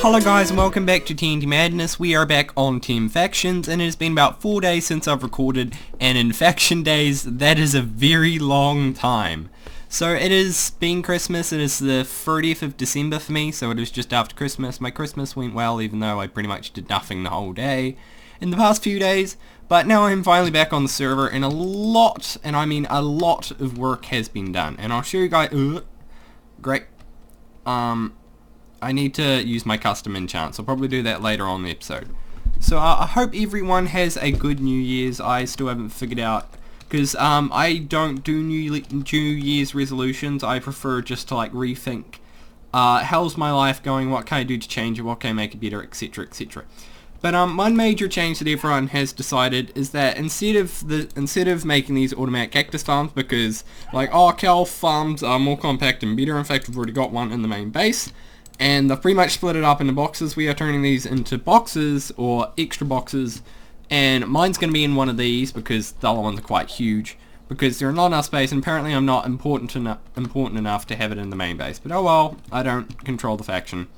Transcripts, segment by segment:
Hello guys and welcome back to TNT Madness. We are back on TMFactions and it has been about 4 days since I've recorded, and in faction days that is a very long time. So it is being Christmas. It is the 30th of December for me, so it is just after Christmas. My Christmas went well even though I pretty much did nothing the whole day in the past few days, but now I'm finally back on the server and a lot, and I mean a lot of work has been done, and I'll show you guys. Great. I need to use my custom enchants. I'll probably do that later on in the episode. So I hope everyone has a good New Year's. I still haven't figured out, because I don't do New Year's resolutions. I prefer just to like rethink, how's my life going, what can I do to change it, what can I make it better, etc, etc. But one major change that everyone has decided is that instead of making these automatic cactus farms, because like, oh, cow farms are more compact and better, in fact we've already got one in the main base, and they've pretty much split it up into boxes. We are turning these into boxes, or extra boxes, and mine's going to be in one of these because the other ones are quite huge, because there are not enough space, and apparently I'm not important enough to have it in the main base. But oh well, I don't control the faction.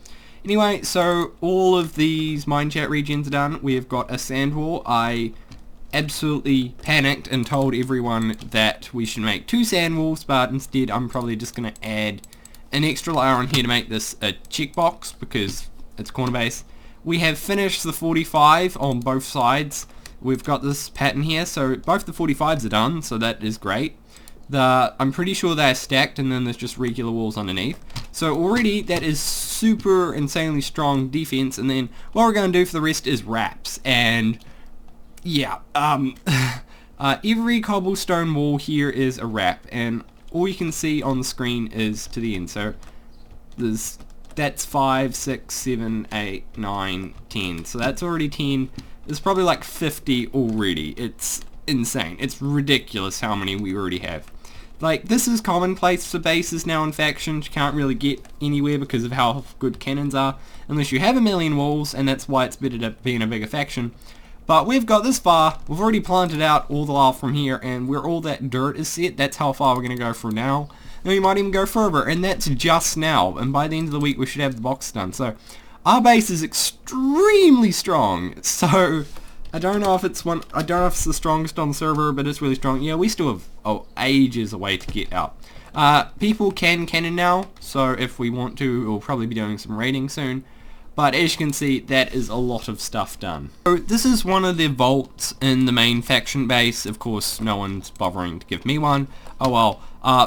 Anyway, so all of these mine chat regions are done. We have got a sand wall. I absolutely panicked and told everyone that we should make 2 sand walls, but instead I'm probably just going to add an extra layer on here to make this a checkbox because it's corner base. We have finished the 45 on both sides. We've got this pattern here, so both the 45s are done, so that is great. I'm pretty sure they're stacked, and then there's just regular walls underneath. So already that is super insanely strong defense, and then what we're going to do for the rest is wraps. And yeah, every cobblestone wall here is a wrap, and all you can see on the screen is to the end. So that's 5, 6, 7, 8, 9, 10. So that's already 10. There's probably like 50 already. It's insane. It's ridiculous how many we already have. Like, this is commonplace for bases now in factions. You can't really get anywhere because of how good cannons are, unless you have a million walls, and that's why it's better to be in a bigger faction. But we've got this far. We've already planted out all the lava from here, and where all that dirt is set, that's how far we're going to go from now. And we might even go further, and that's just now. And by the end of the week, we should have the box done. So our base is extremely strong. So I don't know if it's the strongest on the server, but it's really strong. Yeah, we still have ages away to get out. People can cannon now, so if we want to, we'll probably be doing some raiding soon. But as you can see, that is a lot of stuff done. So this is one of the vaults in the main faction base. Of course, no one's bothering to give me one. Oh well.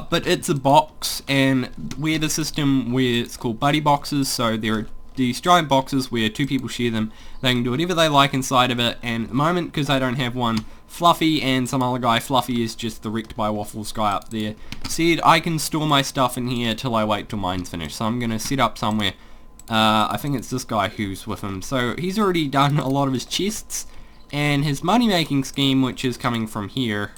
But it's a box, and we're the system where it's called buddy boxes. So there are these giant boxes where 2 people share them. They can do whatever they like inside of it. And at the moment, because I don't have one, Fluffy and some other guy, Fluffy is just the wrecked by waffles guy up there, said I can store my stuff in here till I wait till mine's finished. So I'm going to set up somewhere. I think it's this guy who's with him. So he's already done a lot of his chests, and his money making scheme, which is coming from here,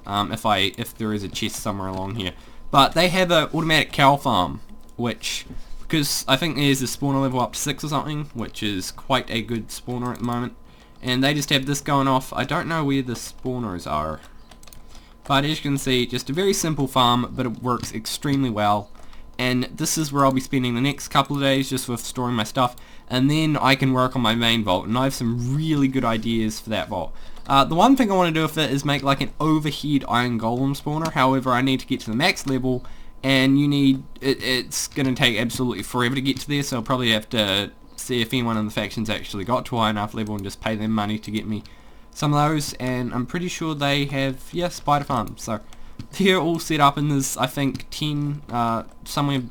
if there is a chest somewhere along here. But they have an automatic cow farm, which, because I think there's a spawner level up to 6 or something, which is quite a good spawner at the moment, and they just have this going off. I don't know where the spawners are, but as you can see, just a very simple farm, but it works extremely well. And this is where I'll be spending the next couple of days, just with storing my stuff, and then I can work on my main vault, and I have some really good ideas for that vault. The one thing I want to do with it is make like an overhead iron golem spawner. However, I need to get to the max level, and it's going to take absolutely forever to get to there, so I'll probably have to see if anyone in the factions actually got to a high enough level and just pay them money to get me some of those. And I'm pretty sure they have, yeah, spider farms. So they're all set up, and there's, I think, 10, somewhere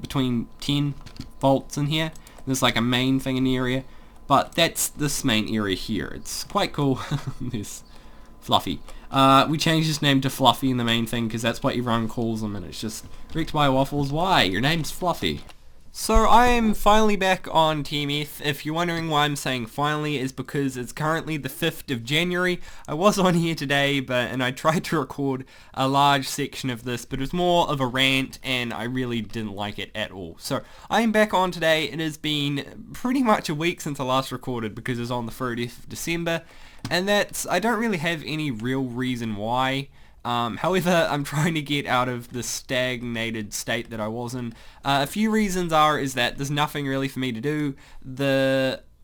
between 10 vaults in here. There's like a main thing in the area, but that's this main area here. It's quite cool. There's Fluffy. We changed his name to Fluffy in the main thing because that's what everyone calls him, and it's just wrecked by waffles. Why? Your name's Fluffy. So I am finally back on TMF. If you're wondering why I'm saying finally, is because it's currently the 5th of January. I was on here today, and I tried to record a large section of this, but it was more of a rant, and I really didn't like it at all. So I am back on today. It has been pretty much a week since I last recorded because it was on the 30th of December, and I don't really have any real reason why. However, I'm trying to get out of the stagnated state that I was in. A few reasons is that there's nothing really for me to do.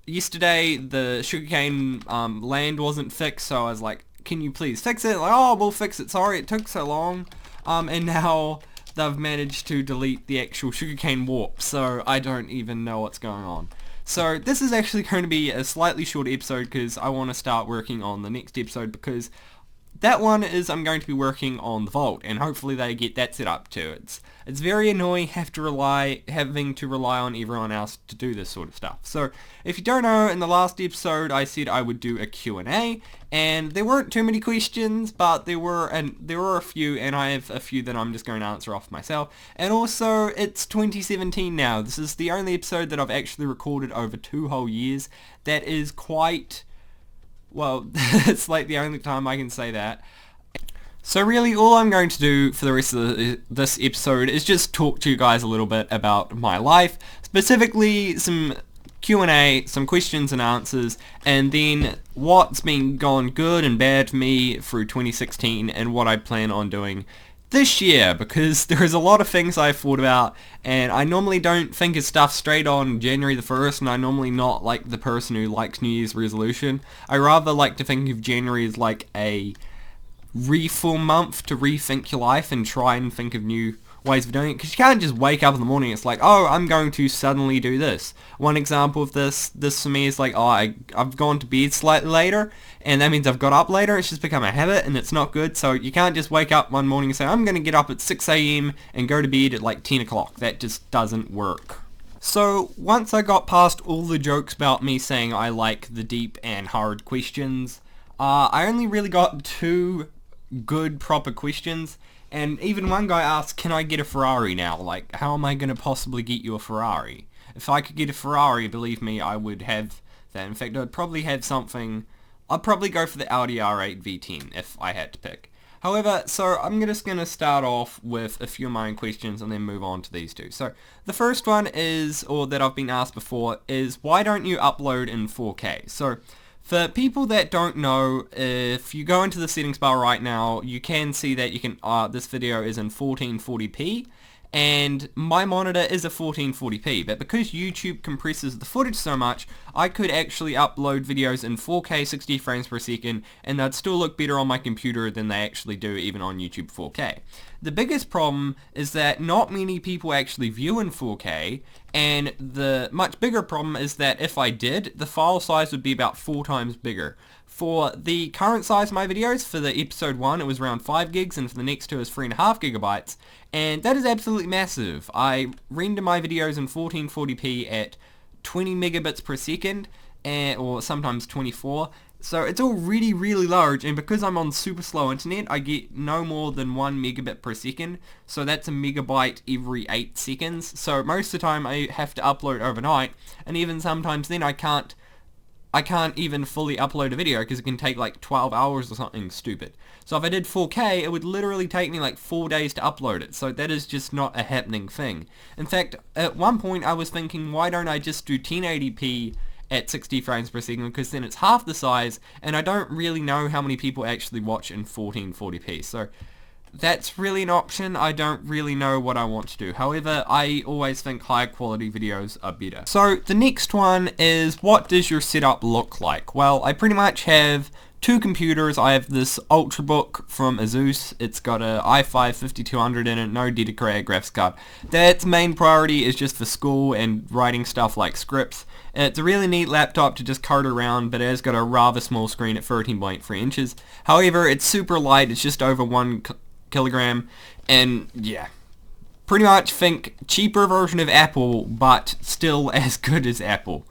Yesterday, the sugarcane land wasn't fixed, so I was like, can you please fix it? Like, oh, we'll fix it. Sorry, it took so long. And now they've managed to delete the actual sugarcane warp, so I don't even know what's going on. So this is actually going to be a slightly short episode because I want to start working on the next episode, because that one is I'm going to be working on the vault, and hopefully they get that set up too. It's very annoying having to rely on everyone else to do this sort of stuff. So if you don't know, in the last episode I said I would do a Q&A, and there weren't too many questions, but there were a few, and I have a few that I'm just going to answer off myself. And also, it's 2017 now. This is the only episode that I've actually recorded over 2 whole years. That is quite... well, it's like the only time I can say that. So really, all I'm going to do for the rest of this episode is just talk to you guys a little bit about my life, specifically some Q&A, some questions and answers, and then what's been gone good and bad for me through 2016 and what I plan on doing this year, because there's a lot of things I've thought about, and I normally don't think of stuff straight on January the 1st, and I'm normally not like the person who likes New Year's resolution. I rather like to think of January as like a refill month to rethink your life and try and think of new ways of doing it, because you can't just wake up in the morning, it's like, oh, I'm going to suddenly do this. One example of this for me is like, oh, I've gone to bed slightly later, and that means I've got up later. It's just become a habit, and it's not good. So you can't just wake up one morning and say, I'm going to get up at 6 a.m. and go to bed at like 10 o'clock. That just doesn't work. So once I got past all the jokes about me saying I like the deep and hard questions, I only really got 2 good proper questions. And even one guy asked, can I get a Ferrari now? Like, how am I going to possibly get you a Ferrari? If I could get a Ferrari, believe me, I would have that. In fact, I'd probably have something... I'd probably go for the Audi R8 V10 if I had to pick. However, so I'm just going to start off with a few of my own questions and then move on to these 2. So the first one is, or that I've been asked before, is why don't you upload in 4K? So for people that don't know, if you go into the settings bar right now, you can see that you can. This video is in 1440p, and my monitor is a 1440p, but because YouTube compresses the footage so much, I could actually upload videos in 4K 60 frames per second, and they'd still look better on my computer than they actually do even on YouTube 4K. The biggest problem is that not many people actually view in 4K, and the much bigger problem is that if I did, the file size would be about 4 times bigger. For the current size of my videos, for the episode 1 it was around 5 gigs, and for the next 2 is 3.5 gigabytes, and that is absolutely massive. I render my videos in 1440p at 20 megabits per second, or sometimes 24, so it's all really, really large, and because I'm on super slow internet, I get no more than 1 megabit per second, so that's a megabyte every 8 seconds, so most of the time I have to upload overnight, and even sometimes then I can't even fully upload a video because it can take like 12 hours or something stupid. So if I did 4K, it would literally take me like 4 days to upload it. So that is just not a happening thing. In fact, at one point I was thinking, why don't I just do 1080p at 60 frames per second, because then it's half the size, and I don't really know how many people actually watch in 1440p. So that's really an option. I don't really know what I want to do. However, I always think higher quality videos are better. So the next one is, what does your setup look like? Well, I pretty much have 2 computers. I have this Ultrabook from Asus. It's got a i5 5200 in it, no dedicated graphics card. That's main priority is just for school and writing stuff like scripts. It's a really neat laptop to just cart around, but it has got a rather small screen at 13.3 inches. However, it's super light. It's just over 1 kilogram, and yeah, pretty much think cheaper version of Apple, but still as good as Apple.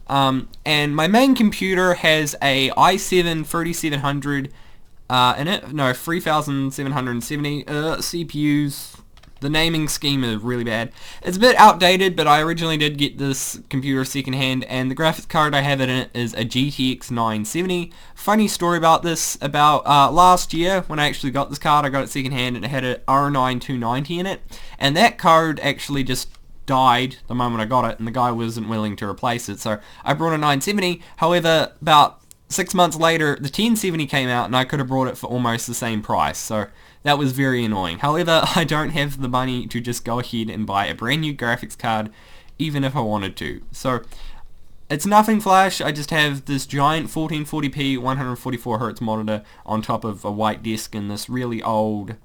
And my main computer has a i7 3700 in it. No, 3770 CPUs. The naming scheme is really bad. It's a bit outdated, but I originally did get this computer secondhand, and the graphics card I have in it is a GTX 970. Funny story about this, about last year when I actually got this card, I got it secondhand, and it had an R9 290 in it, and that card actually just died the moment I got it, and the guy wasn't willing to replace it, so I brought a 970. However, about 6 months later, the 1070 came out and I could have bought it for almost the same price. So that was very annoying. However, I don't have the money to just go ahead and buy a brand new graphics card, even if I wanted to. So it's nothing flash. I just have this giant 1440p 144Hz monitor on top of a white disc and this really old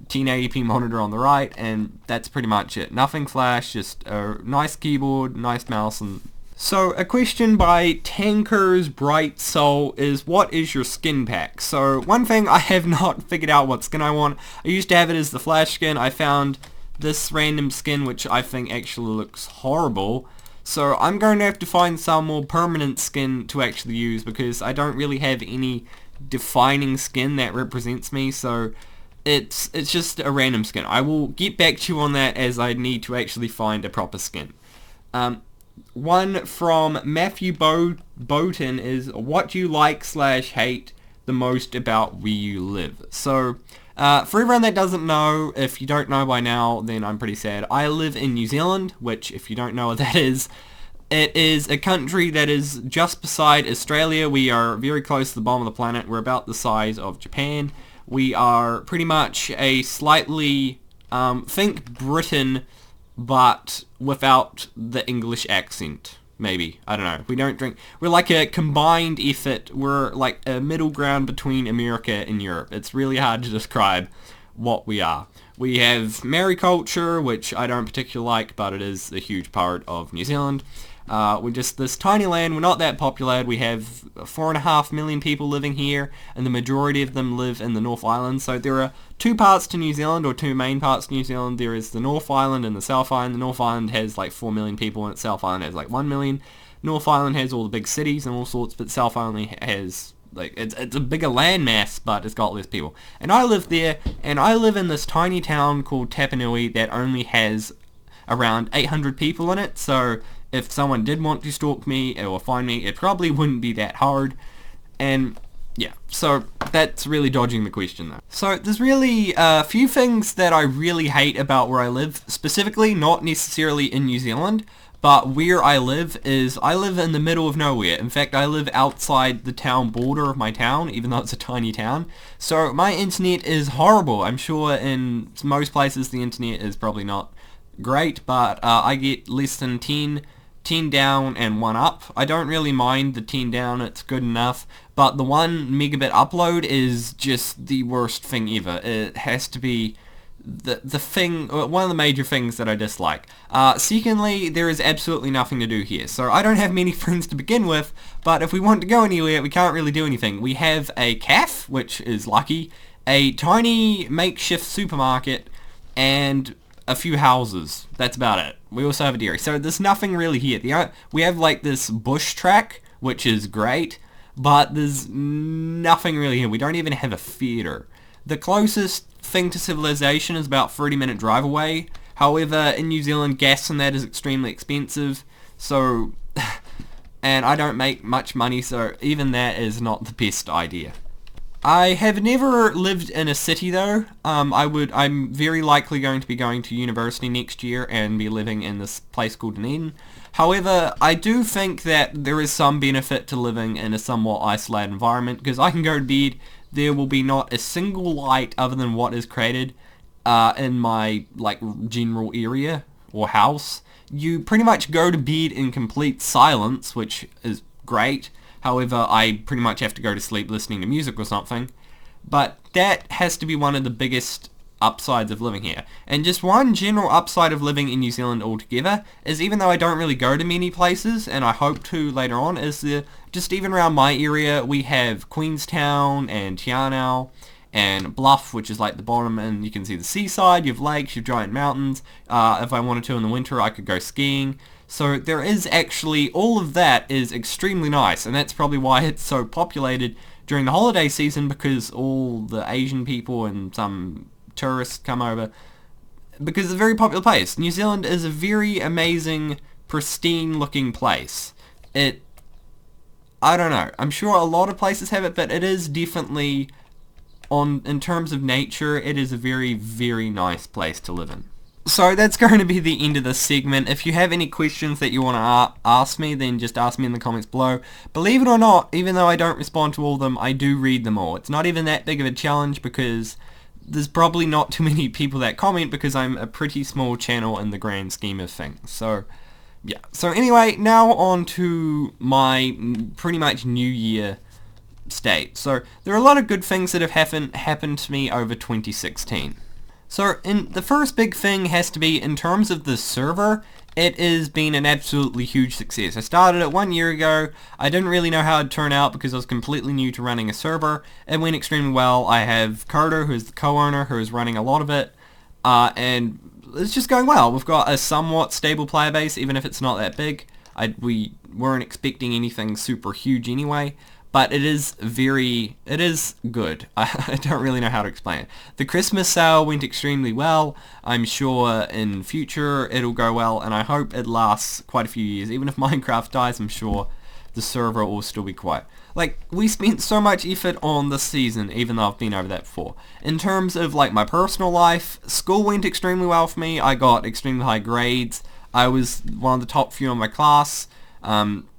1080p monitor on the right, and that's pretty much it. Nothing flash, just a nice keyboard, nice mouse. And so a question by Tanker's Bright Soul is, what is your skin pack? So one thing, I have not figured out what skin I want. I used to have it as the flash skin. I found this random skin which I think actually looks horrible. So I'm going to have to find some more permanent skin to actually use, because I don't really have any defining skin that represents me. So it's just a random skin. I will get back to you on that, as I need to actually find a proper skin. One from Matthew Bowton is, what do you like/hate the most about where you live? So for everyone that doesn't know, if you don't know by now, then I'm pretty sad. I live in New Zealand, which, if you don't know what that is, it is a country that is just beside Australia. We are very close to the bottom of the planet. We're about the size of Japan. We are pretty much a slightly, think Britain, but without the English accent. Maybe. I don't know. We don't drink. We're like a combined effort. We're like a middle ground between America and Europe. It's really hard to describe what we are. We have mariculture, which I don't particularly like, but it is a huge part of New Zealand. We're just this tiny land. We're not that populated. We have 4.5 million people living here, and the majority of them live in the North Island. So there are two parts to New Zealand, or two main parts to New Zealand. There is the North Island and the South Island. The North Island has like 4 million people, and the South Island has like 1 million. North Island has all the big cities and all sorts, but South Island has, like, it's a bigger landmass, but it's got less people. And I live there, and I live in this tiny town called Tapanui that only has around 800 people in it. So if someone did want to stalk me or find me, it probably wouldn't be that hard. And yeah, so that's really dodging the question though. So there's really a few things that I really hate about where I live, specifically not necessarily in New Zealand, but where I live is, I live in the middle of nowhere. In fact, I live outside the town border of my town, even though it's a tiny town. So my internet is horrible. I'm sure in most places the internet is probably not great, but I get less than 10 down and 1 up. I don't really mind the 10 down, it's good enough, but the 1 megabit upload is just the worst thing ever. It has to be the thing, one of the major things that I dislike. Secondly, there is absolutely nothing to do here. So I don't have many friends to begin with, but if we want to go anywhere, we can't really do anything. We have a cafe, which is lucky, a tiny makeshift supermarket, and a few houses. That's about it. We also have a dairy. So there's nothing really here. We have like this bush track, which is great, but there's nothing really here. We don't even have a theater. The closest thing to civilization is about 30-minute drive away. However, in New Zealand, gas and that is extremely expensive. So, and I don't make much money, so even that is not the best idea. I have never lived in a city though. I'm very likely going to be going to university next year and be living in this place called Dunedin. However, I do think that there is some benefit to living in a somewhat isolated environment, because I can go to bed, there will be not a single light other than what is created in my like general area or house. You pretty much go to bed in complete silence, which is great. However, I pretty much have to go to sleep listening to music or something. But that has to be one of the biggest upsides of living here. And just one general upside of living in New Zealand altogether is, even though I don't really go to many places, and I hope to later on, is just even around my area, we have Queenstown and Te Anau and Bluff, which is like the bottom, and you can see the seaside, you have lakes, you have giant mountains. If I wanted to in the winter, I could go skiing. So there is actually, all of that is extremely nice, and that's probably why it's so populated during the holiday season, because all the Asian people and some tourists come over, because it's a very popular place. New Zealand is a very amazing, pristine looking place. I don't know, I'm sure a lot of places have it, but it is definitely, in terms of nature, it is a very, very nice place to live in. So that's going to be the end of this segment. If you have any questions that you want to ask me, then just ask me in the comments below. Believe it or not, even though I don't respond to all of them, I do read them all. It's not even that big of a challenge because there's probably not too many people that comment because I'm a pretty small channel in the grand scheme of things. So, yeah. So anyway, now on to my pretty much New Year state. So there are a lot of good things that have happened to me over 2016. So the first big thing has to be in terms of the server. It has been an absolutely huge success. I started it 1 year ago. I didn't really know how it'd turn out because I was completely new to running a server. It went extremely well. I have Carter, who's the co-owner, who is running a lot of it, and it's just going well. We've got a somewhat stable player base, even if it's not that big. We weren't expecting anything super huge anyway. But it is good. I don't really know how to explain it. The Christmas sale went extremely well. I'm sure in future it'll go well, and I hope it lasts quite a few years. Even if Minecraft dies, I'm sure the server will still be quiet. Like, we spent so much effort on this season, even though I've been over that before. In terms of, like, my personal life, school went extremely well for me. I got extremely high grades. I was one of the top few in my class.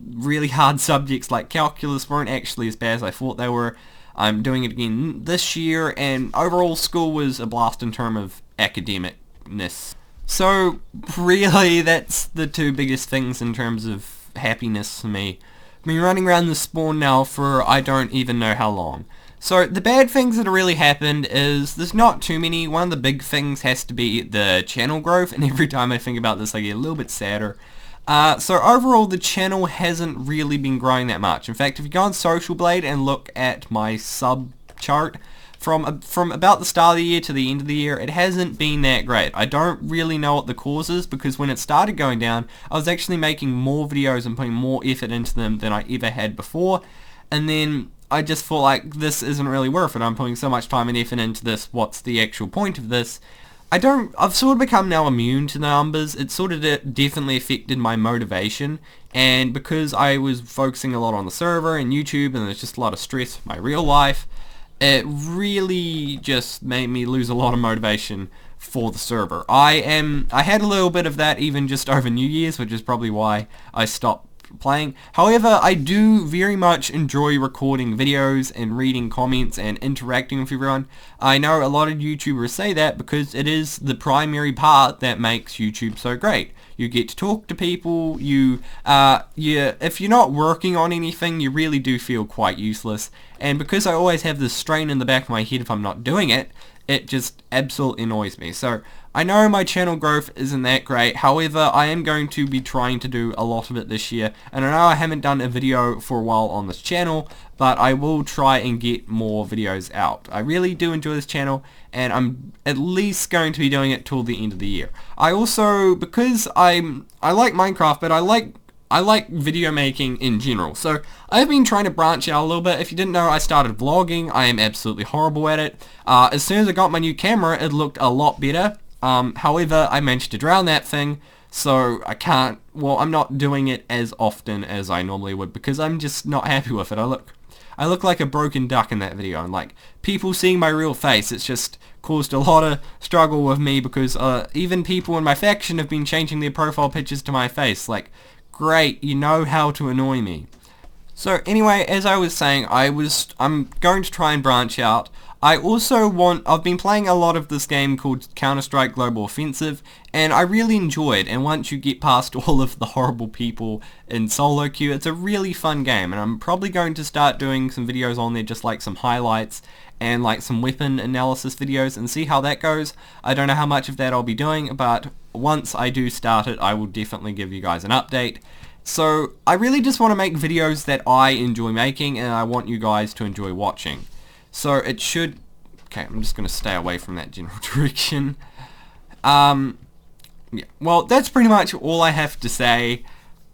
Really hard subjects like calculus weren't actually as bad as I thought they were. I'm doing it again this year, and overall school was a blast in terms of academicness. So really that's the two biggest things in terms of happiness for me. I've been running around the spawn now for I don't even know how long. So the bad things that have really happened is there's not too many. One of the big things has to be the channel growth, and every time I think about this I get a little bit sadder. So overall the channel hasn't really been growing that much. In fact, if you go on Social Blade and look at my sub chart, from about the start of the year to the end of the year, it hasn't been that great. I don't really know what the cause is, because when it started going down, I was actually making more videos and putting more effort into them than I ever had before, and then I just thought, like, this isn't really worth it. I'm putting so much time and effort into this, what's the actual point of this? I've sort of become now immune to the numbers. It sort of definitely affected my motivation, and because I was focusing a lot on the server and YouTube, and there's just a lot of stress in my real life, it really just made me lose a lot of motivation for the server. I had a little bit of that even just over New Year's, which is probably why I stopped playing. However, I do very much enjoy recording videos and reading comments and interacting with everyone. I know a lot of YouTubers say that because it is the primary part that makes YouTube so great. You get to talk to people, if you're not working on anything, you really do feel quite useless. And because I always have this strain in the back of my head if I'm not doing it, it just absolutely annoys me. So I know my channel growth isn't that great, however I am going to be trying to do a lot of it this year, and I know I haven't done a video for a while on this channel, but I will try and get more videos out. I really do enjoy this channel, and I'm at least going to be doing it till the end of the year. I also, because I like Minecraft, but I like video making in general, so I've been trying to branch out a little bit. If you didn't know, I started vlogging. I am absolutely horrible at it. As soon as I got my new camera, it looked a lot better. However, I managed to drown that thing, so I'm not doing it as often as I normally would because I'm just not happy with it. I look like a broken duck in that video, and like people seeing my real face, it's just caused a lot of struggle with me because even people in my faction have been changing their profile pictures to my face. Like, great, you know how to annoy me. So anyway, as I was saying, I'm going to try and branch out. I've been playing a lot of this game called Counter-Strike Global Offensive, and I really enjoy it, and once you get past all of the horrible people in solo queue, it's a really fun game, and I'm probably going to start doing some videos on there, just like some highlights, and like some weapon analysis videos, and see how that goes. I don't know how much of that I'll be doing, but once I do start it, I will definitely give you guys an update. So I really just want to make videos that I enjoy making, and I want you guys to enjoy watching. So it should... Okay, I'm just going to stay away from that general direction. Yeah, well, that's pretty much all I have to say.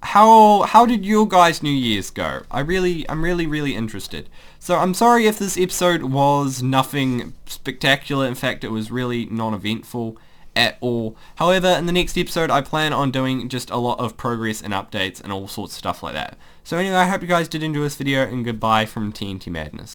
How did your guys' New Year's go? I'm really interested. So I'm sorry if this episode was nothing spectacular. In fact, it was really non-eventful at all. However, in the next episode, I plan on doing just a lot of progress and updates and all sorts of stuff like that. So anyway, I hope you guys did enjoy this video, and goodbye from TNT Madness.